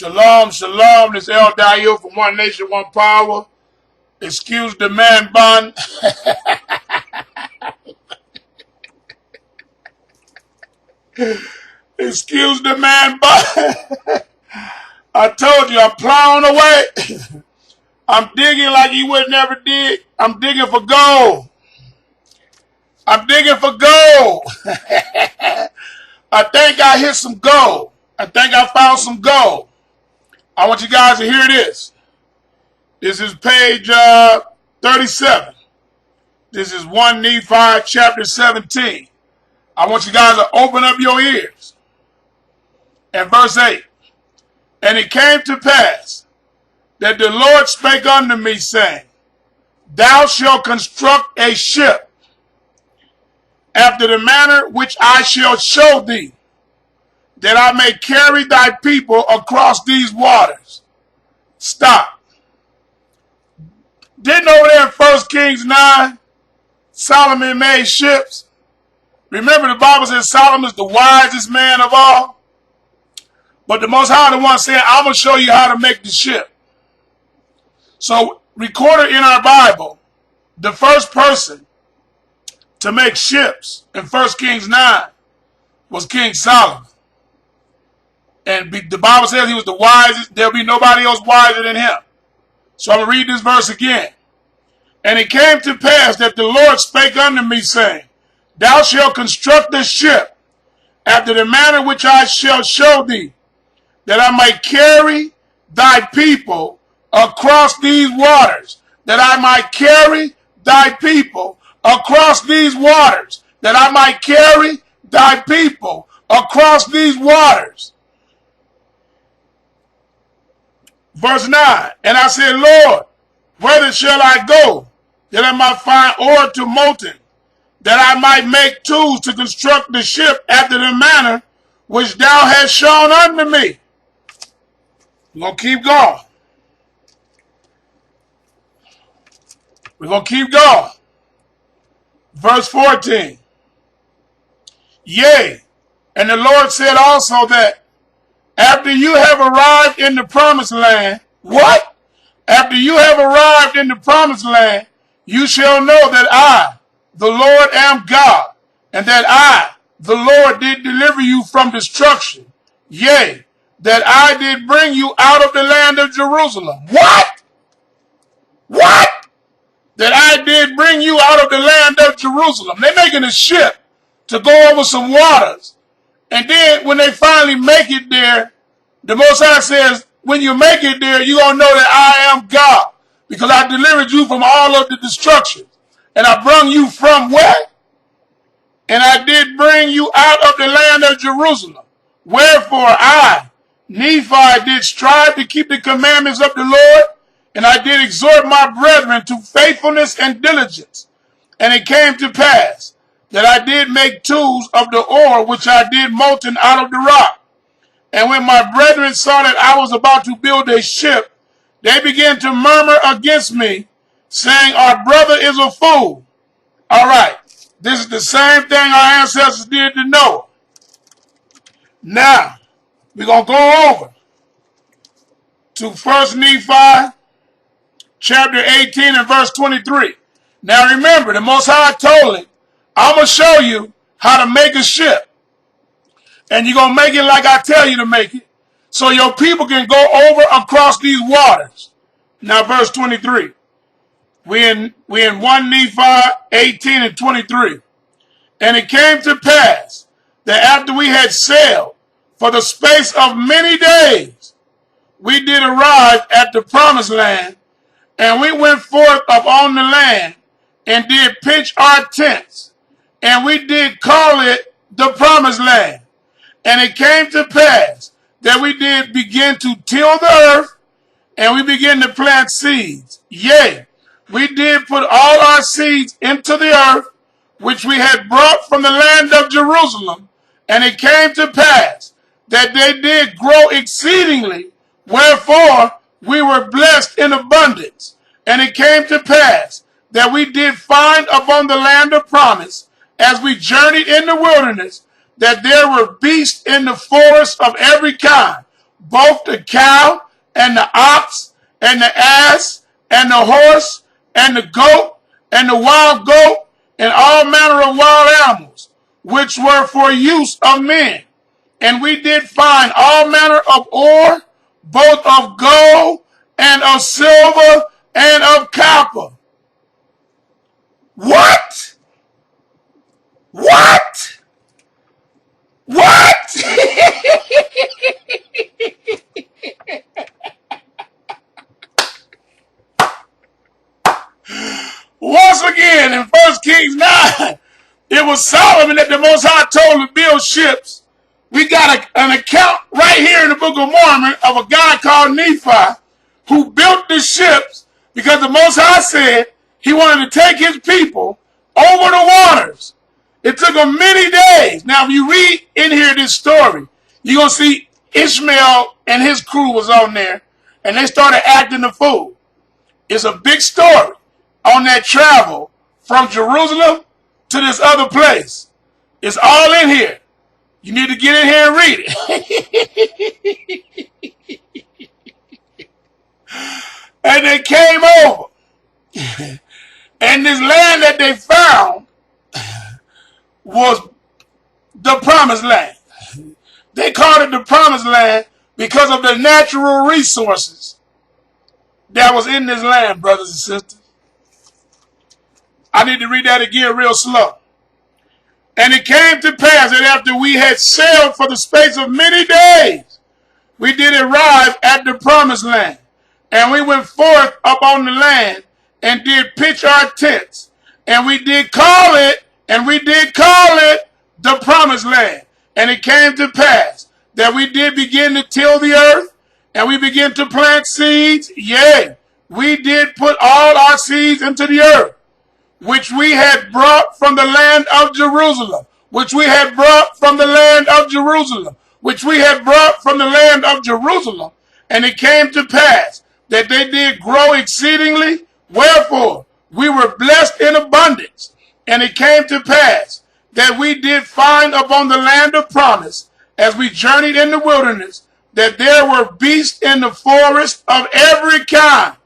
Shalom, shalom. This El Dayo from One Nation, One Power. Excuse the man bun. Excuse the man bun. I told you I'm plowing away. I'm digging like you would never dig. I'm digging for gold. I'm digging for gold. I think I hit some gold. I think I found some gold. I want you guys to hear this. This is page 37. This is 1 Nephi chapter 17. I want you guys to open up your ears. And verse 8. And it came to pass that the Lord spake unto me, saying, Thou shalt construct a ship after the manner which I shall show thee, that I may carry thy people across these waters. Stop. Didn't over there in 1 Kings 9, Solomon made ships? Remember the Bible says Solomon is the wisest man of all? But the Most High the one saying, I'm going to show you how to make the ship. So recorded in our Bible, the first person to make ships in 1 Kings 9 was King Solomon. And the Bible says he was the wisest. There'll be nobody else wiser than him. So I'm going to read this verse again. And it came to pass that the Lord spake unto me, saying, Thou shalt construct a ship after the manner which I shall show thee, that I might carry thy people across these waters. That I might carry thy people across these waters. That I might carry thy people across these waters. Verse 9, and I said, Lord, whither shall I go, that I might find ore to molten, that I might make tools to construct the ship after the manner which thou hast shown unto me. We're going to keep going. We're going to keep going. Verse 14. Yea, and the Lord said also that after you have arrived in the promised land, what? After you have arrived in the promised land, you shall know that I, the Lord, am God, and that I, the Lord, did deliver you from destruction. Yea, that I did bring you out of the land of Jerusalem. What? What? That I did bring you out of the land of Jerusalem. They're making a ship to go over some waters. And then when they finally make it there, the Most High says, when you make it there, you're going to know that I am God. Because I delivered you from all of the destruction. And I brought you from where? And I did bring you out of the land of Jerusalem. Wherefore I, Nephi, did strive to keep the commandments of the Lord. And I did exhort my brethren to faithfulness and diligence. And it came to pass that I did make tools of the ore which I did molten out of the rock. And when my brethren saw that I was about to build a ship, they began to murmur against me, saying, Our brother is a fool. All right, this is the same thing our ancestors did to Noah. Now, we're going to go over to 1 Nephi chapter 18 and verse 23. Now remember, the Most High told him, I'm going to show you how to make a ship. And you're going to make it like I tell you to make it, so your people can go over across these waters. Now verse 23. We in 1 Nephi 18 and 23. And it came to pass that after we had sailed for the space of many days, we did arrive at the promised land, and we went forth upon the land and did pitch our tents, and we did call it the promised land. And it came to pass that we did begin to till the earth, and we began to plant seeds. Yea, we did put all our seeds into the earth, which we had brought from the land of Jerusalem. And it came to pass that they did grow exceedingly, wherefore we were blessed in abundance. And it came to pass that we did find upon the land of promise, as we journeyed in the wilderness, that there were beasts in the forest of every kind, both the cow and the ox and the ass and the horse and the goat and the wild goat and all manner of wild animals, which were for use of men. And we did find all manner of ore, both of gold and of silver and of copper. What? What? What? Once again, in 1 Kings 9, it was Solomon that the Most High told to build ships. We got an account right here in the Book of Mormon of a guy called Nephi who built the ships because the Most High said he wanted to take his people over the waters. It took them many days. Now, if you read in here this story, you're going to see Ishmael and his crew was on there, and they started acting the fool. It's a big story on that travel from Jerusalem to this other place. It's all in here. You need to get in here and read it. And they came over. And this land that they found was the promised land. They called it the promised land because of the natural resources that was in this land, brothers and sisters. I need to read that again real slow. And it came to pass that after we had sailed for the space of many days, we did arrive at the promised land. And we went forth upon the land and did pitch our tents. And we did call it the promised land. And it came to pass that we did begin to till the earth, and we began to plant seeds. Yea, we did put all our seeds into the earth, which we had brought from the land of Jerusalem, which we had brought from the land of Jerusalem, which we had brought from the land of Jerusalem. And it came to pass that they did grow exceedingly, wherefore we were blessed in abundance. And it came to pass that we did find upon the land of promise, as we journeyed in the wilderness, that there were beasts in the forest of every kind,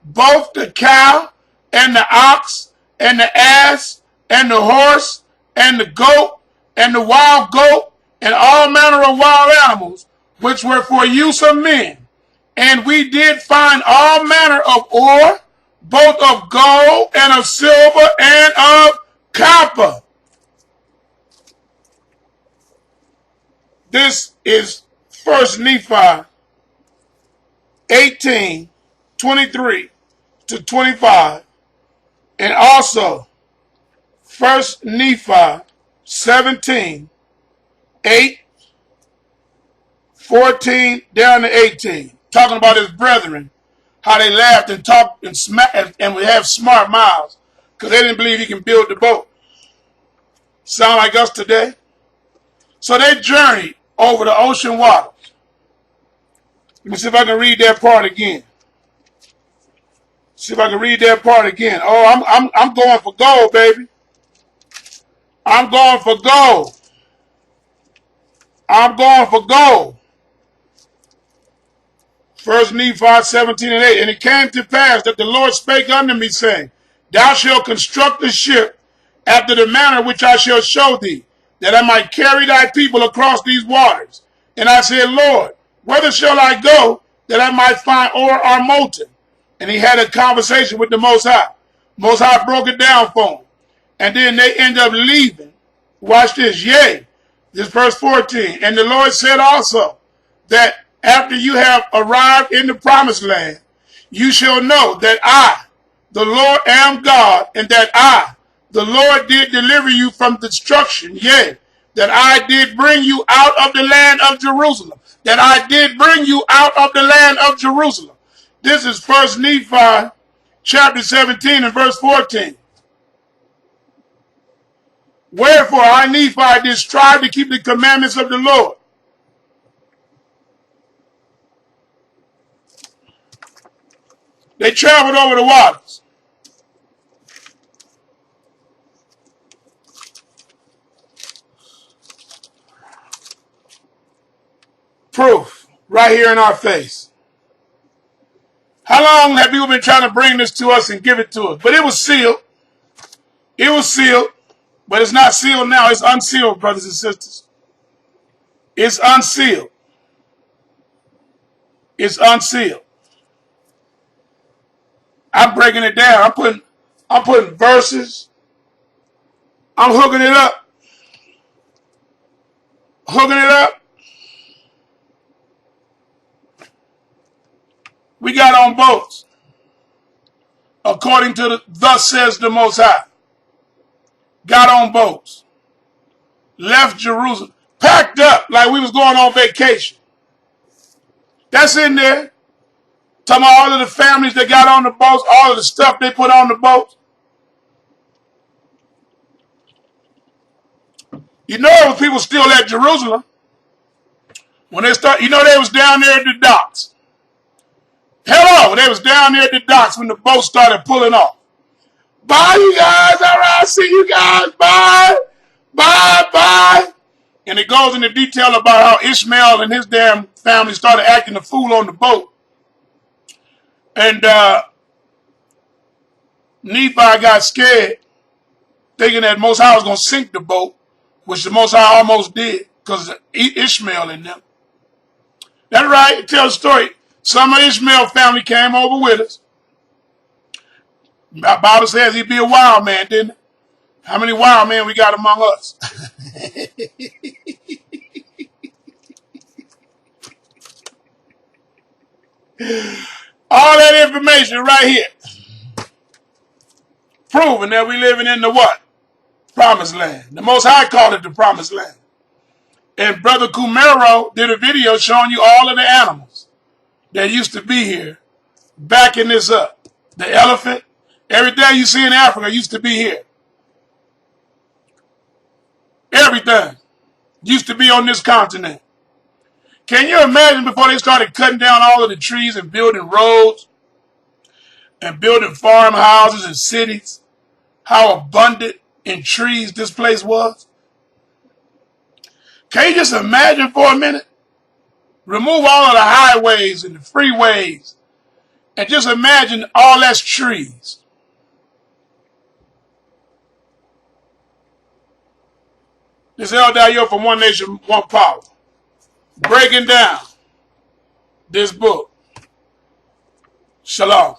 both the cow and the ox and the ass and the horse and the goat and the wild goat and all manner of wild animals, which were for use of men. And we did find all manner of ore, both of gold and of silver and of copper. This is 1 Nephi 18:23 to 25. And also 1 Nephi 17:8, 14 down to 18. Talking about his brethren, how they laughed and talked and would have smart mouths because they didn't believe he can build the boat. Sound like us today? So they journeyed over the ocean waters. Let me see if I can read that part again. See if I can read that part again. Oh, I'm going for gold, baby. I'm going for gold. I'm going for gold. 1 Nephi 17:8. And it came to pass that the Lord spake unto me, saying, Thou shalt construct a ship after the manner which I shall show thee, that I might carry thy people across these waters. And I said, Lord, whither shall I go, that I might find ore or molten? And he had a conversation with the Most High. Most High broke it down for him. And then they end up leaving. Watch this. Yea, this verse 14. And the Lord said also that after you have arrived in the promised land, you shall know that I, the Lord, am God, and that I, the Lord, did deliver you from destruction. Yea, that I did bring you out of the land of Jerusalem. That I did bring you out of the land of Jerusalem. This is 1 Nephi chapter 17 and verse 14. Wherefore I, Nephi, did strive to keep the commandments of the Lord. They traveled over the waters. Proof. right here in our face. How long have people been trying to bring this to us and give it to us? But it was sealed. It was sealed, but it's not sealed now. It's unsealed, brothers and sisters. It's unsealed. It's unsealed. I'm breaking it down. I'm putting verses. I'm hooking it up. Hooking it up. We got on boats. According to thus says the Most High. Got on boats. Left Jerusalem. Packed up like we was going on vacation. That's in there. Talking about all of the families that got on the boats, all of the stuff they put on the boats. You know there was people still at Jerusalem. When they start, you know they was down there at the docks. Hello, they was down there at the docks when the boat started pulling off. Bye, you guys. All right, see you guys. Bye. Bye, bye. And it goes into detail about how Ishmael and his damn family started acting a fool on the boat. And Nephi got scared, thinking that Most High was going to sink the boat, which the Most High almost did because of Ishmael in them. That's right. It tells a story. Some of Ishmael family came over with us. The Bible says he'd be a wild man, didn't it? How many wild men we got among us? All that information right here. Proving that we living in the what? Promised land. The Most High called it the Promised Land. And Brother Kumero did a video showing you all of the animals that used to be here, backing this up. The elephant, everything you see in Africa used to be here. Everything used to be on this continent. Can you imagine before they started cutting down all of the trees and building roads and building farmhouses and cities, how abundant in trees this place was? Can you just imagine for a minute? Remove all of the highways and the freeways and just imagine all that's trees. This is El Dayo from One Nation, One Power. Breaking down this book. Shalom.